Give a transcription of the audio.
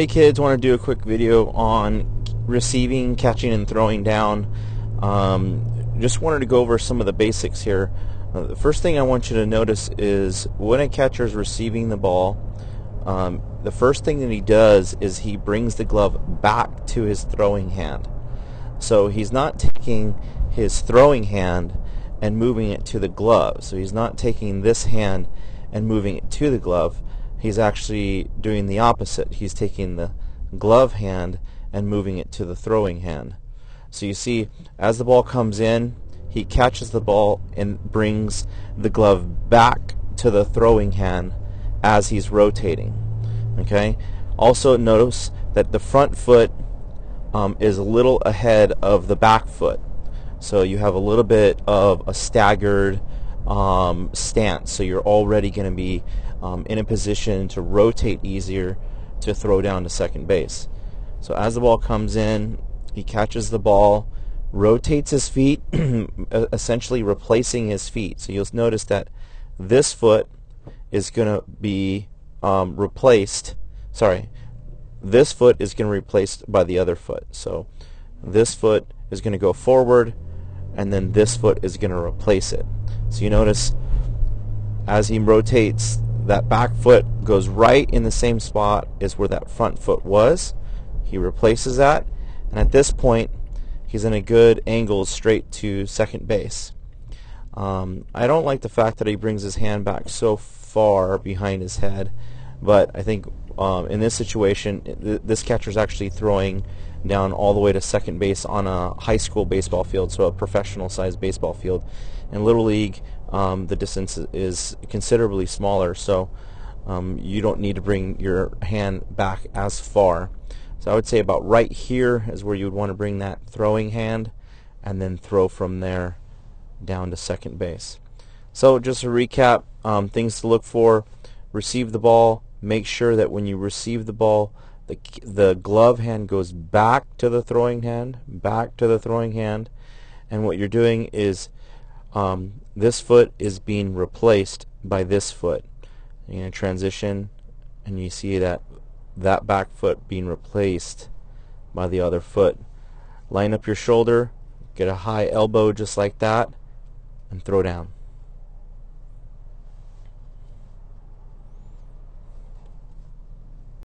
Hey kids, want to do a quick video on receiving, catching, and throwing down. Just wanted to go over some of the basics here. The first thing I want you to notice is when a catcher is receiving the ball, the first thing that he does is he brings the glove back to his throwing hand. So he's not taking his throwing hand and moving it to the glove. So he's not taking this hand and moving it to the glove. He's actually doing the opposite. He's taking the glove hand and moving it to the throwing hand. So you see, as the ball comes in, he catches the ball and brings the glove back to the throwing hand as he's rotating. Okay. Also notice that the front foot is a little ahead of the back foot. So you have a little bit of a staggered stance. So you're already going to be in a position to rotate easier to throw down to second base. So as the ball comes in, he catches the ball, rotates his feet, essentially replacing his feet. So you'll notice that this foot is going to be replaced. Sorry, this foot is going to be replaced by the other foot. So this foot is going to go forward, and then this foot is going to replace it. So you notice as he rotates, that back foot goes right in the same spot as where that front foot was. He replaces that, and at this point he's in a good angle straight to second base. I don't like the fact that he brings his hand back so far behind his head, but I think in this situation this catcher is actually throwing down all the way to second base on a high school baseball field, so a professional sized baseball field. In Little League, the distance is considerably smaller, so you don't need to bring your hand back as far. So I would say about right here is where you would want to bring that throwing hand, and then throw from there down to second base. So just to recap, things to look for: receive the ball, make sure that when you receive the ball, the glove hand goes back to the throwing hand, and what you're doing is this foot is being replaced by this foot. You're going to transition, and you see that back foot being replaced by the other foot. Line up your shoulder, get a high elbow just like that, and throw down.